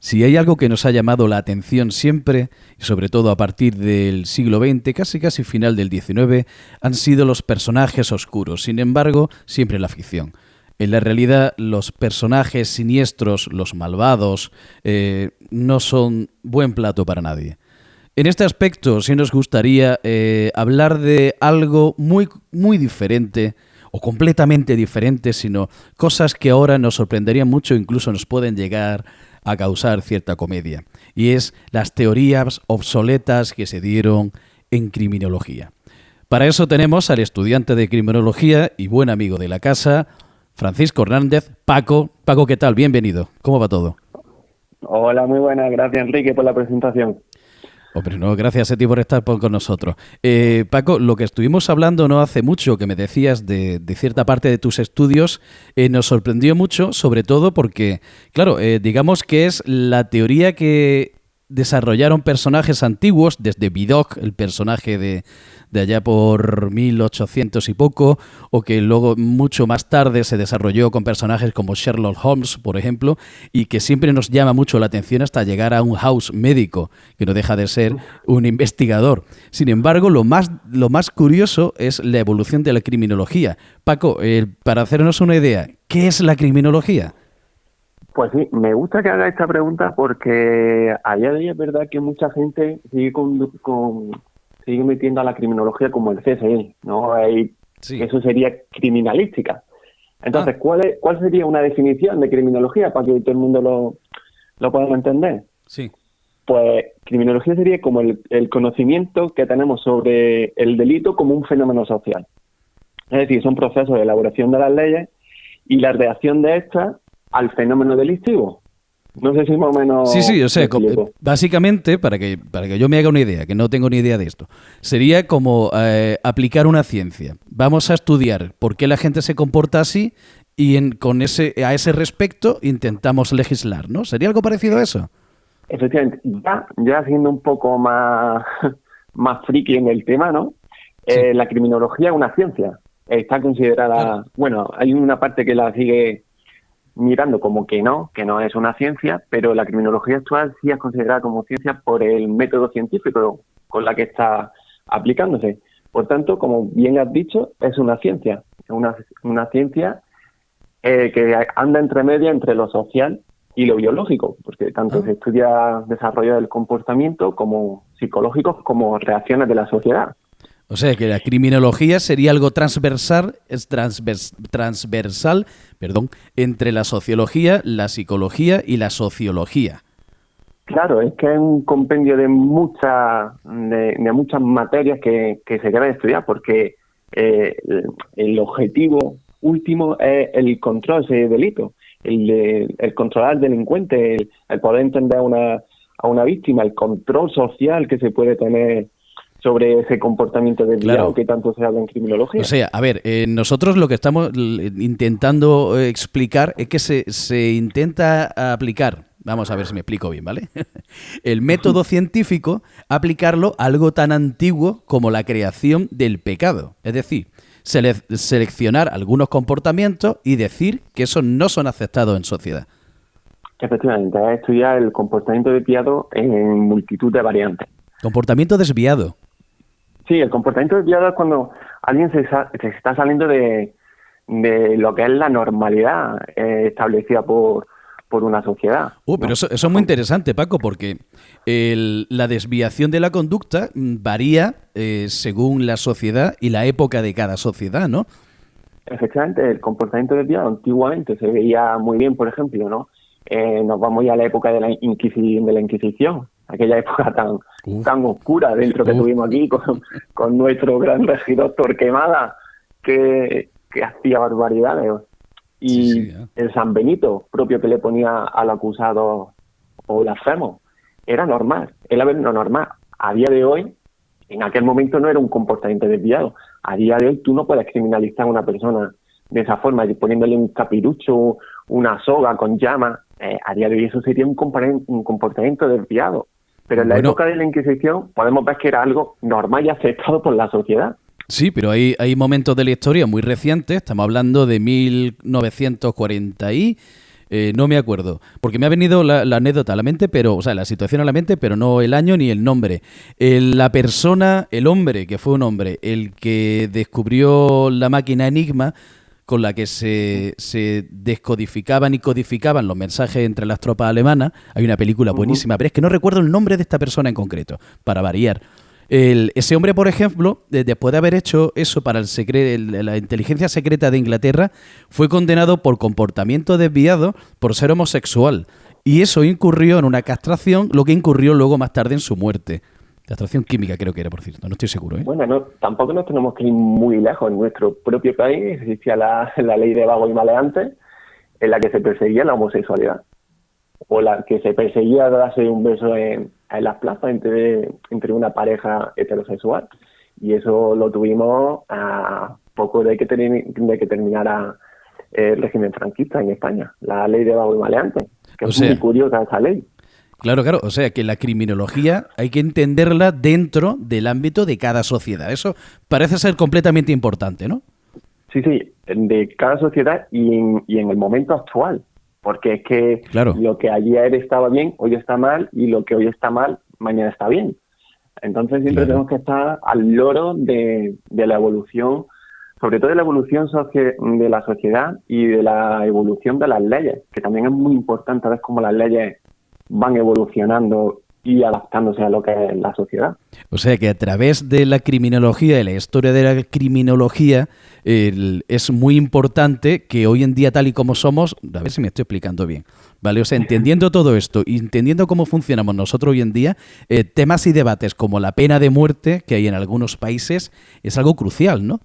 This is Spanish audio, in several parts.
Si hay algo que nos ha llamado la atención siempre, y sobre todo a partir del siglo XX, casi final del XIX, han sido los personajes oscuros. Sin embargo, siempre la ficción. En la realidad, los personajes siniestros, los malvados, no son buen plato para nadie. En este aspecto, sí nos gustaría hablar de algo muy diferente, o completamente diferente, sino cosas que ahora nos sorprenderían mucho, incluso nos pueden llegar a causar cierta comedia. Y es las teorías obsoletas que se dieron en criminología. Para eso tenemos al estudiante de criminología y buen amigo de la casa, Francisco Hernández. Paco, ¿qué tal? Bienvenido. ¿Cómo va todo? Hola, muy buenas. Gracias, Enrique, por la presentación. Hombre, no, gracias a ti por estar con nosotros. Paco, lo que estuvimos hablando no hace mucho, que me decías de cierta parte de tus estudios, nos sorprendió mucho, sobre todo porque, claro, digamos que es la teoría que desarrollaron personajes antiguos, desde Vidocq, el personaje de allá por 1800 y poco, o que luego mucho más tarde se desarrolló con personajes como Sherlock Holmes, por ejemplo, y que siempre nos llama mucho la atención hasta llegar a un house médico, que no deja de ser un investigador. Sin embargo, lo más curioso es la evolución de la criminología. Paco, para hacernos una idea, ¿qué es la criminología? Pues sí, me gusta que haga esta pregunta porque a día de hoy es verdad que mucha gente sigue metiendo a la criminología como el CSI, ¿no? Sí. Eso sería criminalística. Entonces, ¿cuál sería una definición de criminología para que todo el mundo lo pueda entender? Sí. Pues criminología sería como el conocimiento que tenemos sobre el delito como un fenómeno social. Es decir, son procesos de elaboración de las leyes y la reacción de estas al fenómeno delictivo. No sé si más o menos... Sí, o sea, básicamente, para que yo me haga una idea, que no tengo ni idea de esto, sería como aplicar una ciencia. Vamos a estudiar por qué la gente se comporta así y a ese respecto intentamos legislar, ¿no? ¿Sería algo parecido a eso? Efectivamente, ya siendo un poco más friki en el tema, ¿no? Sí. La criminología es una ciencia. Está considerada... Claro. Bueno, hay una parte que la sigue mirando como que no es una ciencia, pero la criminología actual sí es considerada como ciencia por el método científico con la que está aplicándose. Por tanto, como bien has dicho, es una ciencia. Es una ciencia que anda entre media entre lo social y lo biológico, porque tanto se estudia desarrollo del comportamiento como psicológicos como reacciones de la sociedad. O sea, que la criminología sería algo transversal, entre la sociología, la psicología y la sociología. Claro, es que es un compendio de muchas materias que se deben estudiar, porque el objetivo último es el control de ese delito, el controlar al delincuente, el poder entender a una víctima, el control social que se puede tener sobre ese comportamiento desviado, claro, que tanto se habla en criminología. O sea, a ver, nosotros lo que estamos intentando explicar es que se intenta aplicar, vamos a ver si me explico bien, ¿vale? El método científico, aplicarlo a algo tan antiguo como la creación del pecado. Es decir, seleccionar algunos comportamientos y decir que esos no son aceptados en sociedad. Efectivamente, es estudiar el comportamiento desviado en multitud de variantes. Comportamiento desviado. Sí, el comportamiento desviado es cuando alguien se está saliendo de lo que es la normalidad establecida por una sociedad. Pero ¿no? Eso es muy interesante, Paco, porque la desviación de la conducta varía según la sociedad y la época de cada sociedad, ¿no? Efectivamente, el comportamiento desviado antiguamente se veía muy bien, por ejemplo, ¿no? Nos vamos ya a la época de la Inquisición, aquella época tan oscura dentro que tuvimos aquí con nuestro gran regidor Torquemada que hacía barbaridades. Y el San Benito propio que le ponía al acusado o blasfemo era normal, era lo normal. A día de hoy, en aquel momento no era un comportamiento desviado. A día de hoy tú no puedes criminalizar a una persona de esa forma, poniéndole un capirucho, una soga con llamas. A día de hoy eso sería un comportamiento desviado. Pero en la época de la Inquisición podemos ver que era algo normal y aceptado por la sociedad. Sí, pero hay momentos de la historia muy recientes, estamos hablando de 1940 y No me acuerdo, porque me ha venido la anécdota a la mente, pero, o sea, la situación a la mente, pero no el año ni el nombre. La persona, el hombre, que fue un hombre, el que descubrió la máquina Enigma, con la que se descodificaban y codificaban los mensajes entre las tropas alemanas. Hay una película buenísima, pero es que no recuerdo el nombre de esta persona en concreto, para variar. Ese hombre, por ejemplo, después de haber hecho eso para la inteligencia secreta de Inglaterra, fue condenado por comportamiento desviado por ser homosexual. Y eso incurrió en una castración, lo que incurrió luego más tarde en su muerte. Castración química creo que era, por cierto, no estoy seguro. Bueno, tampoco nos tenemos que ir muy lejos. En nuestro propio país existía la ley de vagos y maleantes, en la que se perseguía la homosexualidad, o la que se perseguía darse un beso en las plazas entre una pareja heterosexual. Y eso lo tuvimos a poco de que terminara el régimen franquista en España, la ley de vagos y maleantes, que es muy curiosa esa ley. Claro, o sea que la criminología hay que entenderla dentro del ámbito de cada sociedad. Eso parece ser completamente importante, ¿no? Sí, de cada sociedad y en el momento actual. Porque es que lo que ayer estaba bien, hoy está mal, y lo que hoy está mal, mañana está bien. Entonces siempre tenemos que estar al loro de la evolución, sobre todo de la evolución de la sociedad y de la evolución de las leyes, que también es muy importante ver cómo las leyes van evolucionando y adaptándose a lo que es la sociedad. O sea que a través de la criminología y la historia de la criminología es muy importante que hoy en día, tal y como somos, a ver si me estoy explicando bien, ¿vale? O sea, entendiendo todo esto y entendiendo cómo funcionamos nosotros hoy en día, temas y debates como la pena de muerte que hay en algunos países es algo crucial, ¿no?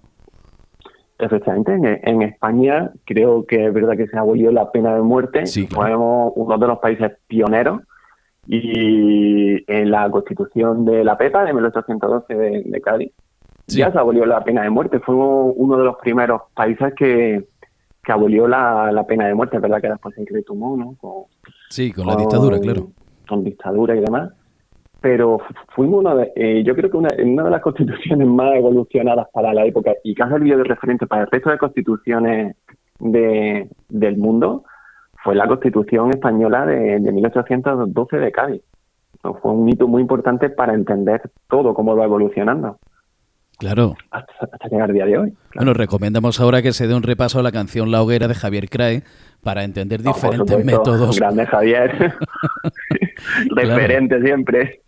Efectivamente, en España creo que es verdad que se abolió la pena de muerte. Sí, claro. Fuimos uno de los países pioneros, y en la Constitución de la PEPA de 1812 de Cádiz ya se abolió la pena de muerte. Fuimos uno de los primeros países que abolió la pena de muerte. Es verdad que después se retomó, ¿no? Con la dictadura, claro. Con dictadura y demás. Pero fuimos yo creo que una de las constituciones más evolucionadas para la época, y que ha servido de referente para el resto de constituciones del mundo, fue la Constitución española de 1812 de Cádiz. Fue un hito muy importante para entender todo cómo va evolucionando. Claro. Hasta llegar al día de hoy. Claro. Bueno, recomendamos ahora que se dé un repaso a la canción La Hoguera de Javier Crae para entender diferentes métodos. Grande Javier. Referente siempre.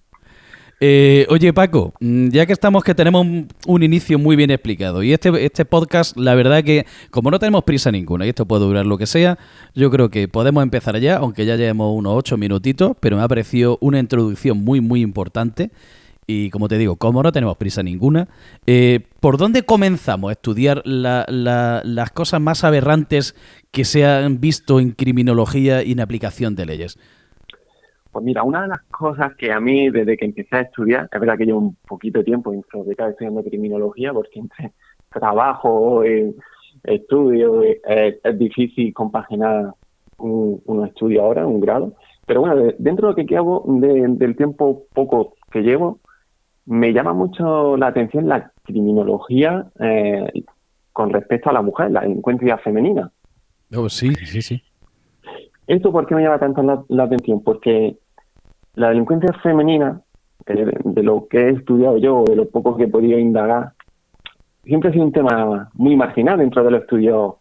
Oye, Paco, ya que tenemos un inicio muy bien explicado, y este podcast, la verdad que como no tenemos prisa ninguna y esto puede durar lo que sea, yo creo que podemos empezar ya, aunque ya llevemos unos 8 minutitos, pero me ha parecido una introducción muy, muy importante. Y como te digo, como no tenemos prisa ninguna, ¿por dónde comenzamos a estudiar las cosas más aberrantes que se han visto en criminología y en aplicación de leyes? Pues mira, una de las cosas que a mí, desde que empecé a estudiar, es verdad que llevo un poquito de tiempo estudiando criminología, porque entre trabajo, estudio, es difícil compaginar un estudio ahora, un grado. Pero bueno, dentro de lo que hago, del tiempo poco que llevo, me llama mucho la atención la criminología con respecto a la mujer, la delincuencia femenina. Oh, sí. ¿Esto por qué me llama tanto la atención? Porque la delincuencia femenina, de lo que he estudiado yo, de lo poco que he podido indagar, siempre ha sido un tema muy marginal dentro de los estudios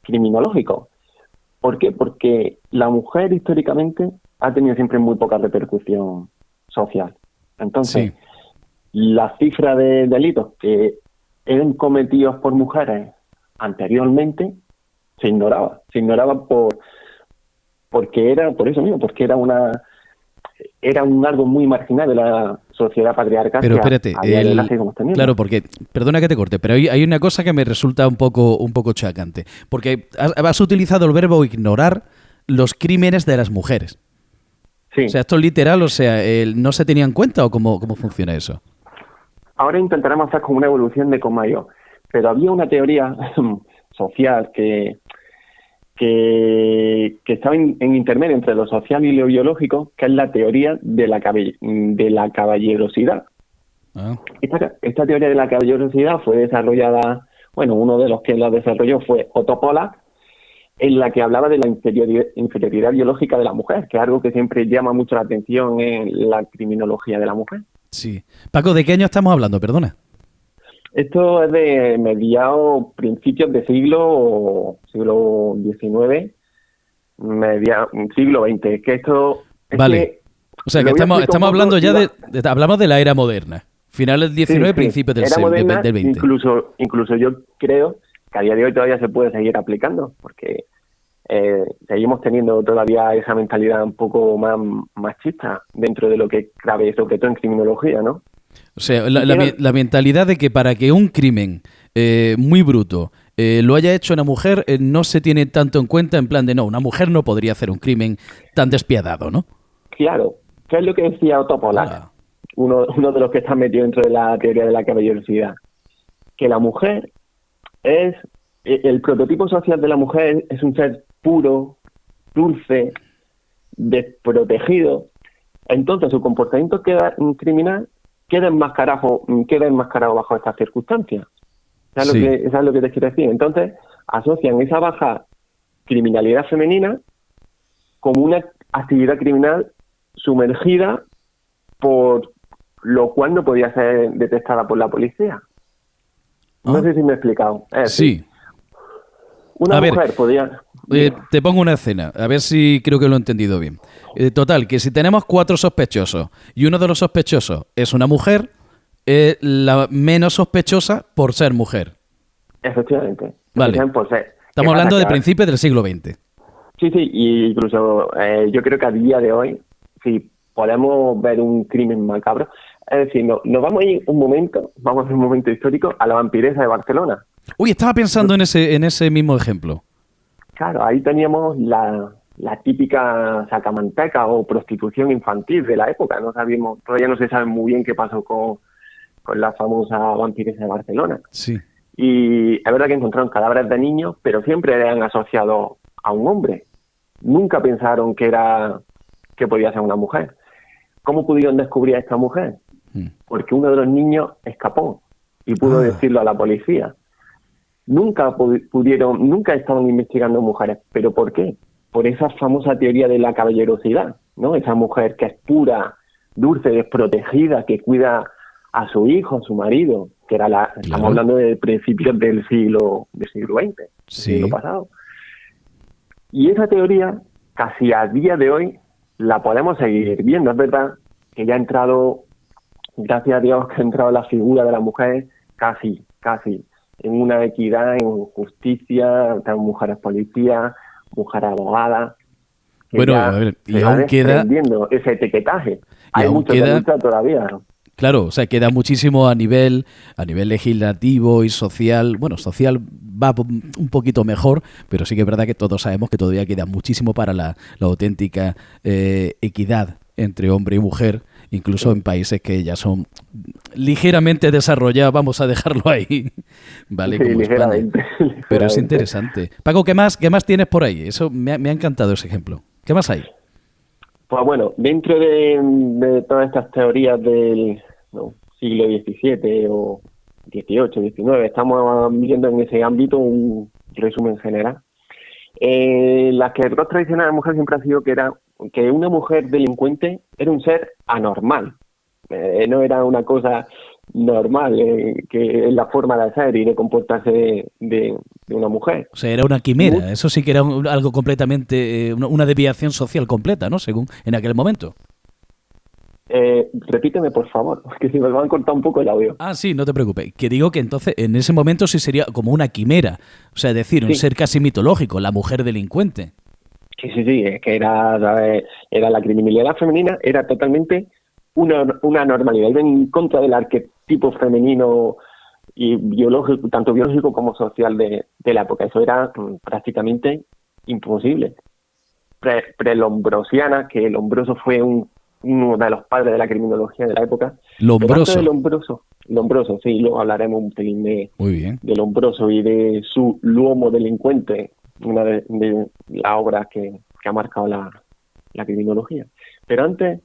criminológicos. ¿Por qué? Porque la mujer históricamente ha tenido siempre muy poca repercusión social. Entonces, la cifra de delitos que eran cometidos por mujeres anteriormente se ignoraba. Se ignoraba porque era por eso mismo, porque era un algo muy marginal de la sociedad patriarcal. Pero espérate, claro, porque, perdona que te corte, pero hay una cosa que me resulta un poco chocante, porque has utilizado el verbo ignorar los crímenes de las mujeres. Sí. O sea, esto es literal, o sea, ¿no se tenía en cuenta o cómo funciona eso? Ahora intentaremos hacer como una evolución de cómo ha ido, pero había una teoría social que estaba en intermedio entre lo social y lo biológico, que es la teoría de la caballerosidad. Ah. Esta teoría de la caballerosidad fue desarrollada, bueno, uno de los que la desarrolló fue Otto Pollack, en la que hablaba de la inferioridad biológica de la mujer, que es algo que siempre llama mucho la atención en la criminología de la mujer. Sí. Paco, ¿de qué año estamos hablando? Perdona. Esto es de mediados, principios de siglo XIX, siglo XX. Que esto vale. O sea, que estamos hablando ya hablamos de la era moderna. Finales del XIX, principios del moderna, del XX. Incluso yo creo que a día de hoy todavía se puede seguir aplicando, porque seguimos teniendo todavía esa mentalidad un poco más machista dentro de lo que cabe, sobre todo en criminología, ¿no? O sea, la mentalidad de que para que un crimen muy bruto lo haya hecho una mujer no se tiene tanto en cuenta, en plan de no, una mujer no podría hacer un crimen tan despiadado, ¿no? Claro, ¿qué es lo que decía Otto Polak? Uno de los que está metido dentro de la teoría de la caballerosidad, que la mujer es, el prototipo social de la mujer es un ser puro, dulce, desprotegido. Entonces su comportamiento criminal queda enmascarado bajo estas circunstancias. ¿Sabes lo que te quiero decir? Entonces asocian esa baja criminalidad femenina como una actividad criminal sumergida, por lo cual no podía ser detectada por la policía. No sé si me he explicado. Sí. Una mujer podía... te pongo una escena, a ver si creo que lo he entendido bien. Total, que si tenemos 4 sospechosos y uno de los sospechosos es una mujer, la menos sospechosa por ser mujer. Efectivamente. Vale. Estamos hablando de principios del siglo XX. Sí, y incluso yo creo que a día de hoy, si podemos ver un crimen macabro, es decir, nos vamos a ir un momento histórico a la vampiresa de Barcelona. Uy, estaba pensando en ese mismo ejemplo. Claro, ahí teníamos la típica sacamanteca o prostitución infantil de la época. Todavía no se sabe muy bien qué pasó con la famosa vampiresa de Barcelona. Sí. Y es verdad que encontraron cadáveres de niños, pero siempre eran asociados a un hombre. Nunca pensaron que podía ser una mujer. ¿Cómo pudieron descubrir a esta mujer? Porque uno de los niños escapó y pudo decirlo a la policía. Nunca estaban investigando mujeres. ¿Pero por qué? Por esa famosa teoría de la caballerosidad, ¿no? Esa mujer que es pura, dulce, desprotegida, que cuida a su hijo, a su marido, que era estamos hablando de principios del siglo XX, siglo pasado. Y esa teoría, casi a día de hoy, la podemos seguir viendo. Es verdad que ya ha entrado, gracias a Dios, que ha entrado la figura de la mujer casi en una equidad, en justicia, tenemos mujeres policías, mujeres abogadas. Bueno, a ver, y aún queda ese etiquetaje. Hay mucho que luchar todavía. Claro, o sea, queda muchísimo a nivel legislativo y social. Bueno, social va un poquito mejor, pero sí que es verdad que todos sabemos que todavía queda muchísimo para la auténtica equidad entre hombre y mujer, incluso en países que ya son ligeramente desarrollados, vamos a dejarlo ahí, ¿vale? Sí, como ligeramente, España. Pero es interesante. Paco, ¿qué más tienes por ahí? Eso me ha encantado ese ejemplo. ¿Qué más hay? Pues bueno, dentro de todas estas teorías del siglo XVII o XVIII, XIX, estamos viendo en ese ámbito un resumen general. Las que el rol tradicional de la mujer siempre ha sido que una mujer delincuente era un ser anormal. No era una cosa normal, que es la forma de ser y de comportarse de una mujer. O sea, era una quimera. Eso sí que era algo completamente, una desviación social completa, ¿no? Según en aquel momento. Repíteme, por favor, que si me van a cortar un poco el audio. Ah, sí, no te preocupes. Que digo que entonces, en ese momento sí sería como una quimera. O sea, es decir, un ser casi mitológico, la mujer delincuente. Sí, es que era la criminalidad femenina, era totalmente una normalidad. Iba en contra del arquetipo femenino y biológico, tanto biológico como social de la época. Eso era prácticamente imposible. Prelombrosiana, que Lombroso fue uno de los padres de la criminología de la época. Lombroso, sí, luego hablaremos un pelín de Lombroso y de su L'uomo delincuente, una de las obras que ha marcado la criminología. Pero antes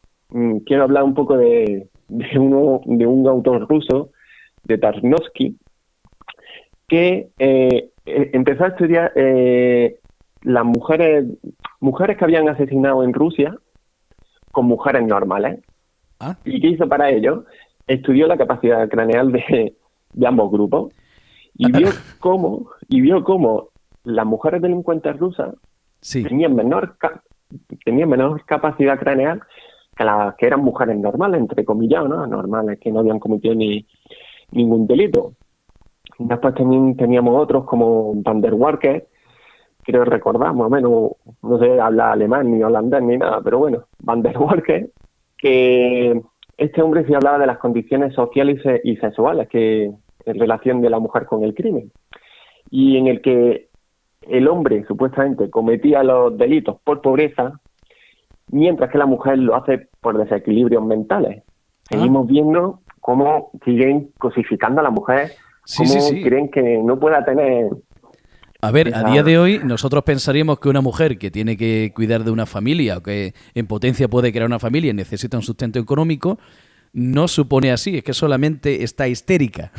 quiero hablar un poco de un autor ruso, de Tarnowski, que empezó a estudiar las mujeres que habían asesinado en Rusia con mujeres normales. Ah. ¿Y qué hizo para ello? Estudió la capacidad craneal de ambos grupos y vio cómo las mujeres delincuentes rusas Sí. tenían menor capacidad craneal que las que eran mujeres normales, entre comillas, ¿no? Normales, que no habían cometido ningún delito. Después también teníamos otros como Van der Walker, creo recordar, más o menos, no sé hablar alemán ni holandés ni nada, pero bueno, Van der Walker, que este hombre sí hablaba de las condiciones sociales y sexuales que en relación de la mujer con el crimen, y en el que el hombre supuestamente cometía los delitos por pobreza, mientras que la mujer lo hace por desequilibrios mentales. Seguimos viendo cómo siguen cosificando a la mujer, cómo creen que no pueda tener... A ver, a día de hoy nosotros pensaríamos que una mujer que tiene que cuidar de una familia o que en potencia puede crear una familia y necesita un sustento económico, no supone así, es que solamente está histérica.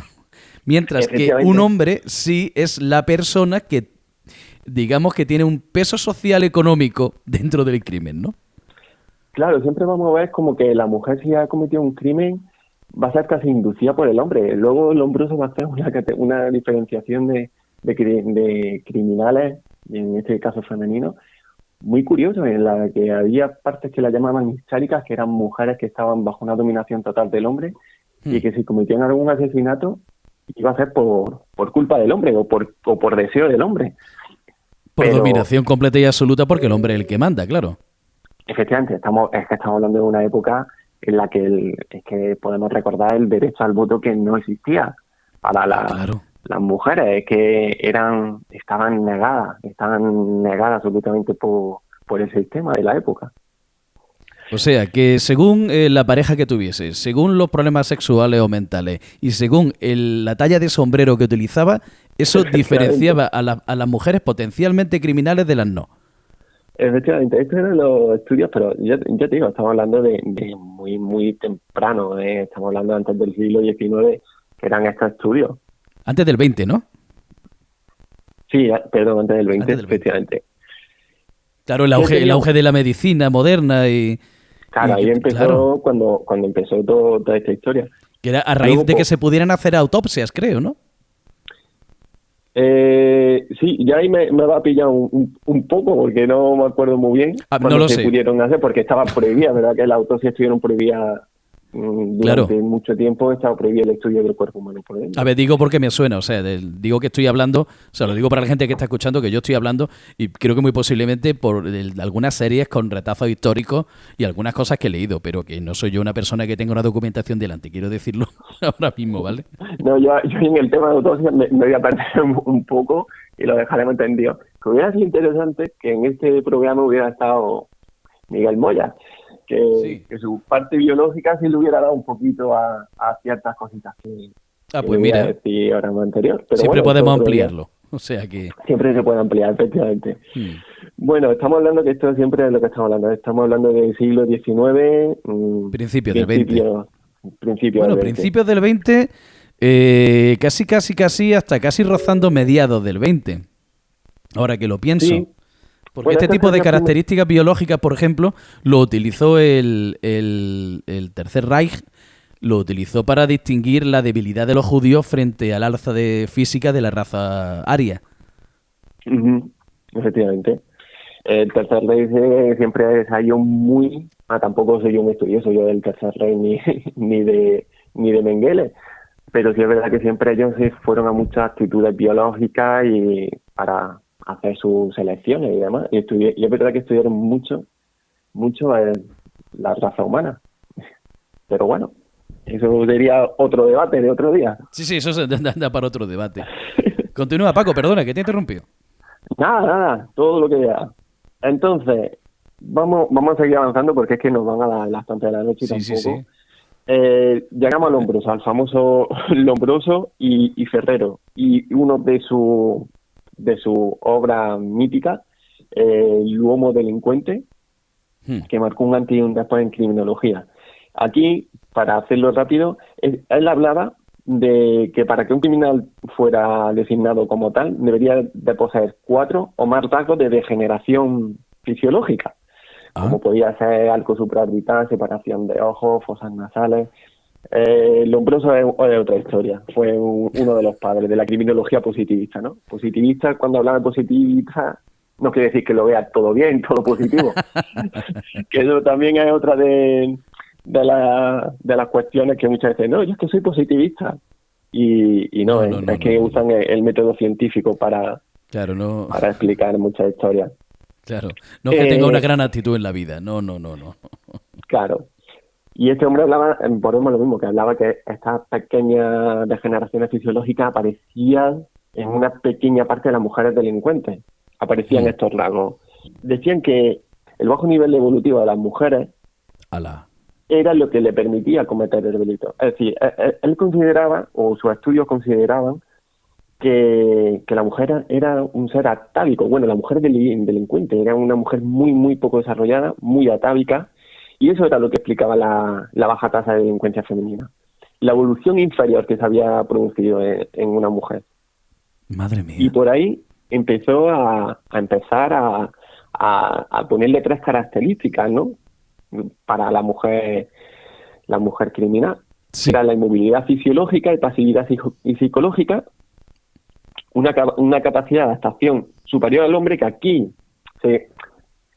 Mientras que un hombre sí es la persona que, digamos, que tiene un peso social económico dentro del crimen, ¿no? Claro, siempre vamos a ver como que la mujer, si ha cometido un crimen, va a ser casi inducida por el hombre. Luego el hombroso va a hacer una diferenciación de criminales, en este caso femenino, muy curioso, en la que había partes que la llamaban histéricas, que eran mujeres que estaban bajo una dominación total del hombre, y que si cometían algún asesinato iba a ser por culpa del hombre o por deseo del hombre. Por dominación completa y absoluta, porque el hombre es el que manda, claro. Efectivamente, estamos hablando de una época en la que es que podemos recordar el derecho al voto que no existía para las mujeres, que estaban negadas absolutamente por el sistema de la época. O sea, que según la pareja que tuviese, según los problemas sexuales o mentales y según la talla de sombrero que utilizaba, eso diferenciaba a las mujeres potencialmente criminales de las no. Efectivamente, estos eran los estudios, pero yo te digo, estamos hablando de muy, muy temprano, estamos hablando antes del siglo XIX, que eran estos estudios. Antes del 20, ¿no? Sí, perdón, antes del 20, efectivamente. Claro, el auge de la medicina moderna y... Claro, ahí empezó cuando empezó toda esta historia. Que era a raíz de que se pudieran hacer autopsias, creo, ¿no? Sí, ya ahí me va a pillar un poco, porque no me acuerdo muy bien cuando se pudieron hacer, porque estaba prohibida, ¿verdad? Que las autopsias estuvieron prohibidas durante mucho tiempo, estaba prohibido el estudio del cuerpo humano por dentro. A ver, digo porque me suena, o sea, digo que estoy hablando, o sea, lo digo para la gente que está escuchando, que yo estoy hablando, y creo que muy posiblemente por algunas series con retazos históricos y algunas cosas que he leído, pero que no soy yo una persona que tenga una documentación delante, quiero decirlo ahora mismo, ¿vale? No, yo en el tema de autopsia me voy a perder un poco y lo dejaremos entendido. Que hubiera sido interesante que en este programa hubiera estado Miguel Moya, que su parte biológica sí le hubiera dado un poquito a ciertas cositas que pues mira, decir ahora más anterior. Pero siempre podemos ampliarlo. O sea que... Siempre se puede ampliar, efectivamente. Bueno, estamos hablando que esto siempre es lo que estamos hablando. Estamos hablando del siglo XIX. Principios del XX. Principios del XX, casi hasta casi rozando mediados del XX. Ahora que lo pienso. Sí. Porque este tipo de características biológicas, por ejemplo, lo utilizó el Tercer Reich, lo utilizó para distinguir la debilidad de los judíos frente al alza de física de la raza aria. Efectivamente. El Tercer Reich siempre salió muy... tampoco soy un estudioso yo del Tercer Reich ni de Mengele, pero sí es verdad que siempre ellos se fueron a muchas actitudes biológicas y para hacer sus selecciones y demás. Y es verdad que estudiaron mucho la raza humana. Pero bueno, eso sería otro debate de otro día. Sí, eso se anda para otro debate. Continúa, Paco, perdona, que te he interrumpido. Nada, todo lo que vea. Entonces, vamos a seguir avanzando porque es que nos van a dar las tantas de la noche y tampoco. Sí. Llegamos a Lombroso, al famoso Lombroso y Ferrero. Y uno de su obra mítica, El Uomo Delincuente, que marcó un antes y un después en criminología. Aquí, para hacerlo rápido, él hablaba de que para que un criminal fuera designado como tal, debería de poseer 4 o más rasgos de degeneración fisiológica, como podía ser arco supraorbital, separación de ojos, fosas nasales. Lombroso es otra historia. Fue uno de los padres de la criminología positivista, ¿no? Positivista, cuando hablaba de positivista, no quiere decir que lo vea todo bien, todo positivo. Que eso también es otra de las cuestiones que muchas veces, no, yo es que soy positivista. Y no, es que usan el método científico para explicar muchas historias. Claro, no que tenga una gran actitud en la vida, no. Claro. Y este hombre hablaba, volvemos a lo mismo, que hablaba que estas pequeñas degeneraciones fisiológicas aparecían en una pequeña parte de las mujeres delincuentes. Aparecían estos rasgos. Decían que el bajo nivel evolutivo de las mujeres era lo que le permitía cometer el delito. Es decir, él consideraba, o sus estudios consideraban, que la mujer era un ser atávico. Bueno, la mujer delincuente era una mujer muy, muy poco desarrollada, muy atávica, y eso era lo que explicaba la baja tasa de delincuencia femenina. La evolución inferior que se había producido en una mujer. Madre mía. Y por ahí empezó a ponerle 3 características, ¿no? Para la mujer criminal. Sí. Era la inmovilidad fisiológica y pasividad psicológica, una capacidad de adaptación superior al hombre, que aquí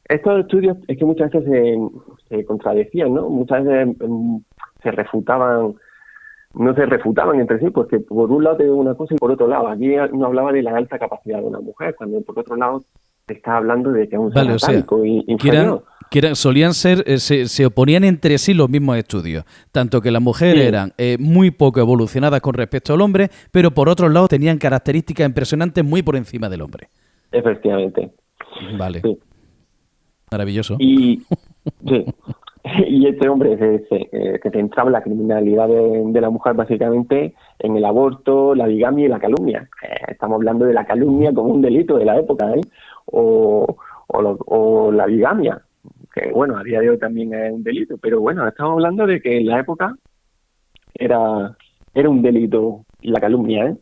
estos estudios es que muchas veces se contradecían, ¿no? Muchas veces no se refutaban entre sí, porque por un lado te digo una cosa y por otro lado, aquí no hablaba de la alta capacidad de una mujer, cuando por otro lado te está hablando de que es un ser atávico inferior. Solían ser, se oponían entre sí los mismos estudios, tanto que las mujeres eran muy poco evolucionadas con respecto al hombre, pero por otro lado tenían características impresionantes muy por encima del hombre. Efectivamente. Vale. Sí. Maravilloso. Y este hombre se centraba en la criminalidad de la mujer básicamente en el aborto, la bigamia y la calumnia. Estamos hablando de la calumnia como un delito de la época, o la bigamia, que bueno, a día de hoy también es un delito, pero bueno, estamos hablando de que en la época era un delito la calumnia,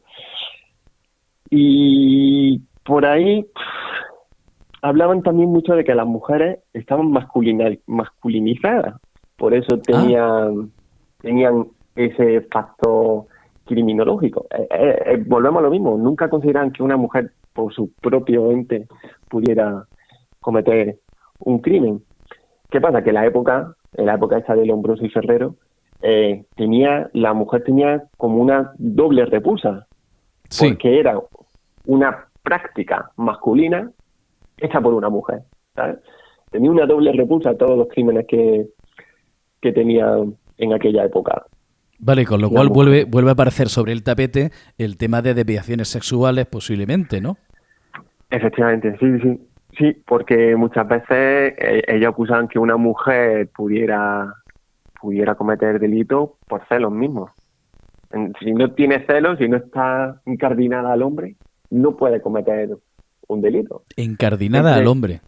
Y por ahí hablaban también mucho de que las mujeres estaban masculinizadas, por eso tenían ese factor criminológico. Volvemos a lo mismo, nunca consideran que una mujer por su propio ente pudiera cometer un crimen. ¿Qué pasa? Que en la época esta de Lombroso y Ferrero, la mujer tenía como una doble repulsa, porque era una práctica masculina hecha por una mujer, ¿sabes? Tenía una doble repulsa a todos los crímenes que tenía en aquella época. Vale, con lo cual vuelve a aparecer sobre el tapete el tema de desviaciones sexuales posiblemente, ¿no? Efectivamente, sí, porque muchas veces ellos acusaban que una mujer pudiera cometer delito por celos mismos. Si no tiene celos, si no está incardinada al hombre, no puede cometer un delito. ¿Encardinada al hombre?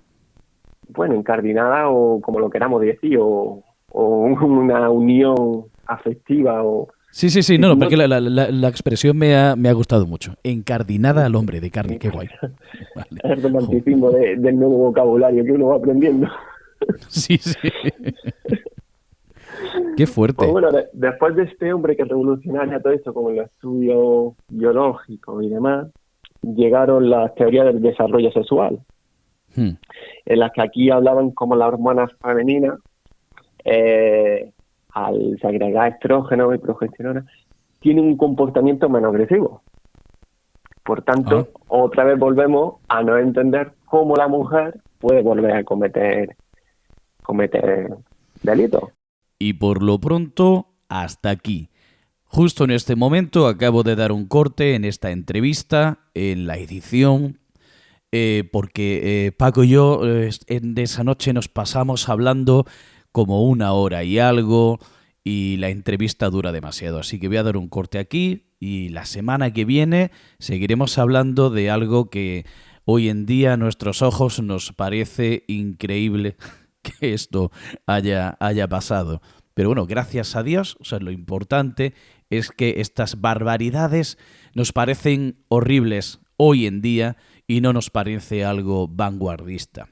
Bueno, encardinada o como lo queramos decir, o una unión afectiva o... Sí, no, porque la expresión me ha gustado mucho. Encardinada al hombre, de carne, qué guay. Vale. Es el romanticismo del nuevo vocabulario que uno va aprendiendo. Sí. Qué fuerte. Pues bueno, después de este hombre que revolucionaría todo esto, como el estudio biológico y demás, llegaron las teorías del desarrollo sexual, en las que aquí hablaban como las hormonas femeninas, al segregar estrógeno y progesterona, tienen un comportamiento menos agresivo. Por tanto, otra vez volvemos a no entender cómo la mujer puede volver a cometer delitos. Y por lo pronto, hasta aquí. Justo en este momento acabo de dar un corte en esta entrevista, en la edición, porque Paco y yo de esa noche nos pasamos hablando como 1 hora y algo, y la entrevista dura demasiado. Así que voy a dar un corte aquí y la semana que viene seguiremos hablando de algo que hoy en día a nuestros ojos nos parece increíble que esto haya pasado. Pero bueno, gracias a Dios, o sea, lo importante es que estas barbaridades nos parecen horribles hoy en día y no nos parece algo vanguardista.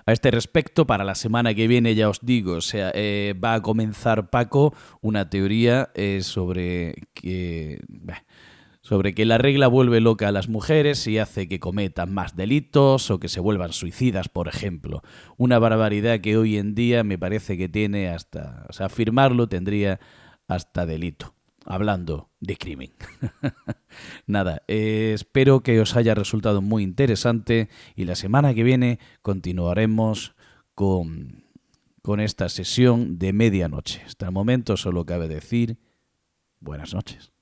A este respecto, para la semana que viene, ya os digo, va a comenzar Paco una teoría sobre que la regla vuelve loca a las mujeres y hace que cometan más delitos o que se vuelvan suicidas, por ejemplo. Una barbaridad que hoy en día me parece que tiene hasta... O sea, afirmarlo tendría hasta delito, hablando de crimen. Nada, espero que os haya resultado muy interesante y la semana que viene continuaremos con esta sesión de medianoche. Hasta el momento solo cabe decir buenas noches.